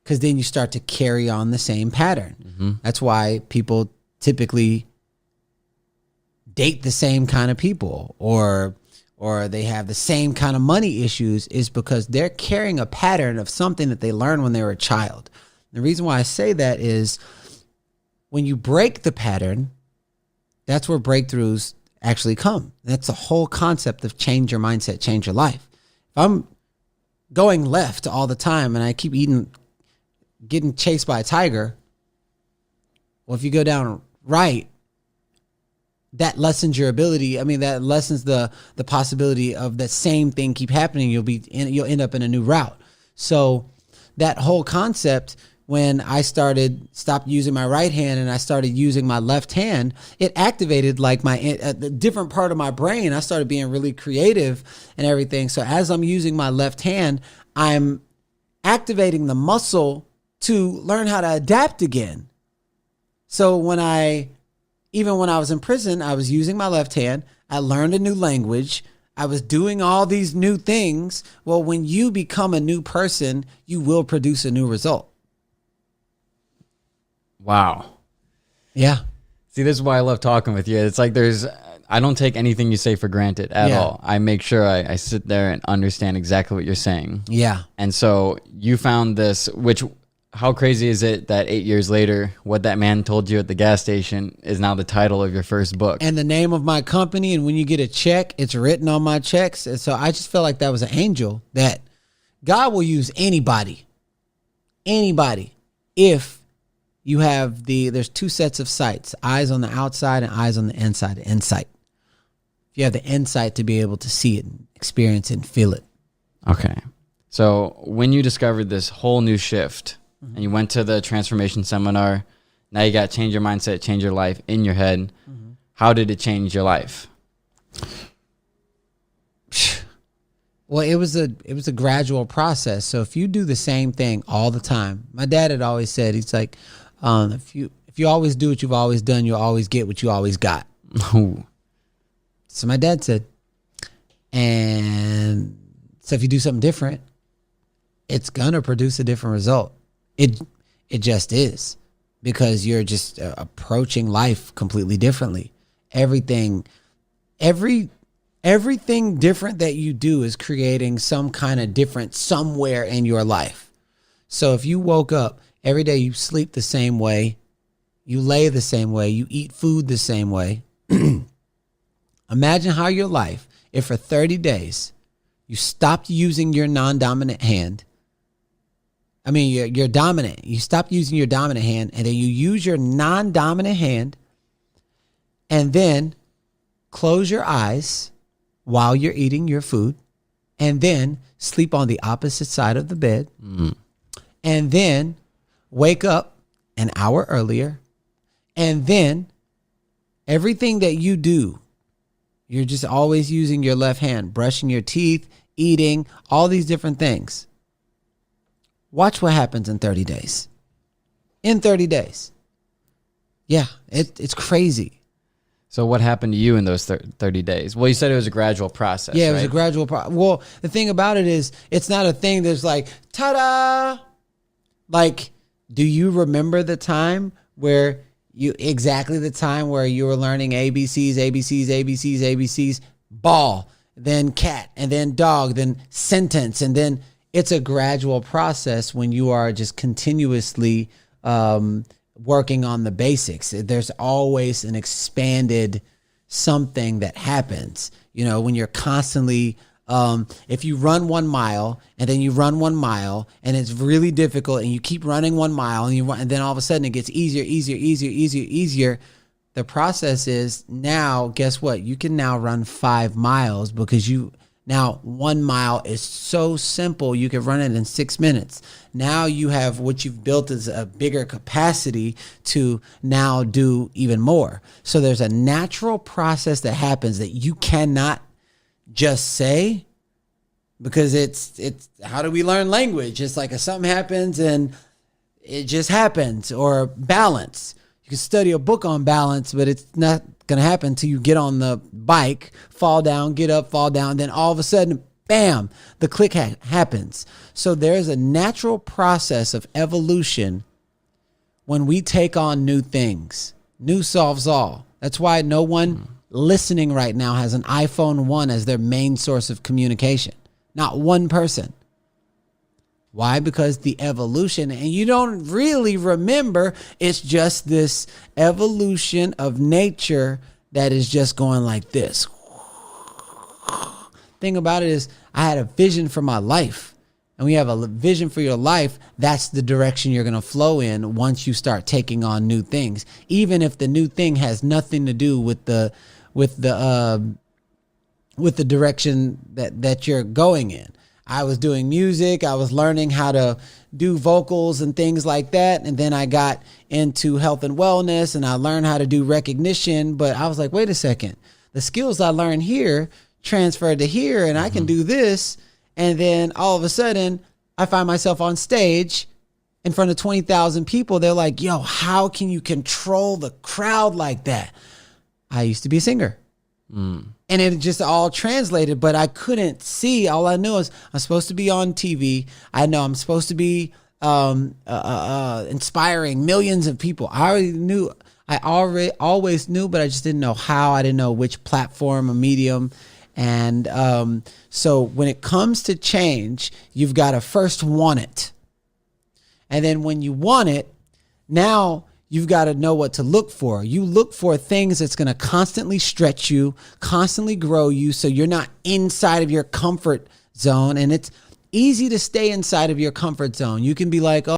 Because then you start to carry on the same pattern. That's why people typically date the same kind of people, or they have the same kind of money issues, is because they're carrying a pattern of something that they learned when they were a child. The reason why I say that is when you break the pattern, that's where breakthroughs actually come. That's the whole concept of change your mindset, change your life. If I'm going left all the time and I keep getting chased by a tiger, well, if you go down right, that lessens your ability. I mean, that lessens the possibility of that same thing keep happening. You'll end up in a new route. So that whole concept, when I stopped using my right hand and I started using my left hand, it activated like the different part of my brain. I started being really creative and everything. So as I'm using my left hand, I'm activating the muscle to learn how to adapt again. So even when I was in prison, I was using my left hand. I learned a new language. I was doing all these new things. Well, when you become a new person, you will produce a new result. Wow. Yeah. See, this is why I love talking with you. It's like I don't take anything you say for granted at all. I make sure I sit there and understand exactly what you're saying. Yeah. And so you found this, how crazy is it that 8 years later, what that man told you at the gas station is now the title of your first book? And the name of my company. And when you get a check, it's written on my checks. And so I just felt like that was an angel, that God will use anybody, if you have there's two sets of sights, eyes on the outside and eyes on the inside, the insight. If you have the insight to be able to see it and experience it and feel it. Okay. So when you discovered this whole new shift, and you went to the transformation seminar, now you got change your mindset, change your life in your head. How did it change your life? Well, it was a gradual process. So if you do the same thing all the time, my dad had always said, he's like, if you always do what you've always done, you'll always get what you always got. So my dad said, and so if you do something different, it's gonna produce a different result. It just is, because you're just approaching life completely differently. Everything different that you do is creating some kind of different somewhere in your life. So if you woke up every day, you sleep the same way, you lay the same way, you eat food the same way. Imagine how your life, if for 30 days you stopped using your non-dominant hand. I mean, your dominant. You stop using your dominant hand, and then you use your non-dominant hand, and then close your eyes while you're eating your food, and then sleep on the opposite side of the bed, and then wake up an hour earlier, and then everything that you do, you're just always using your left hand, brushing your teeth, eating, all these different things. Watch what happens in 30 days. In 30 days. Yeah, it's crazy. So what happened to you in those 30 days? Well, you said it was a gradual process. Yeah, it right? was a gradual process. Well, the thing about it is, it's not a thing that's like, ta-da! Like, do you remember the time where you were learning ABCs, ball, then cat, and then dog, then sentence, and then it's a gradual process when you are just continuously working on the basics. There's always an expanded something that happens. You know, when you're constantly, if you run 1 mile and then you run 1 mile and it's really difficult and you keep running 1 mile and then all of a sudden it gets easier. The process is now, guess what? You can now run 5 miles because now 1 mile is so simple. You can run it in 6 minutes. Now you have what you've built is a bigger capacity to now do even more. So there's a natural process that happens that you cannot just say, because it's how do we learn language? It's like if something happens and it just happens. Or balance. You can study a book on balance, but it's not going to happen until you get on the bike, fall down, get up, fall down. Then all of a sudden, bam, the click happens. So there's a natural process of evolution when we take on new things. New solves all. That's why no one listening right now has an iPhone 1 as their main source of communication. Not one person. Why? Because the evolution, and you don't really remember, it's just this evolution of nature that is just going like this. Thing about it is, I had a vision for my life. And when you have a vision for your life, that's the direction you're going to flow in once you start taking on new things. Even if the new thing has nothing to do with the direction that you're going in. I was doing music. I was learning how to do vocals and things like that. And then I got into health and wellness and I learned how to do recognition. But I was like, wait a second. The skills I learned here transferred to here and I can do this. And then all of a sudden I find myself on stage in front of 20,000 people. They're like, yo, how can you control the crowd like that? I used to be a singer. And it just all translated, but I couldn't see. All I knew is I'm supposed to be on TV. I know I'm supposed to be inspiring millions of people. I always knew, but I just didn't know how. I didn't know which platform or medium. And so when it comes to change, you've got to first want it. And then when you want it, now you've got to know what to look for. You look for things that's going to constantly stretch you, constantly grow you, so you're not inside of your comfort zone. And it's easy to stay inside of your comfort zone. You can be like, oh,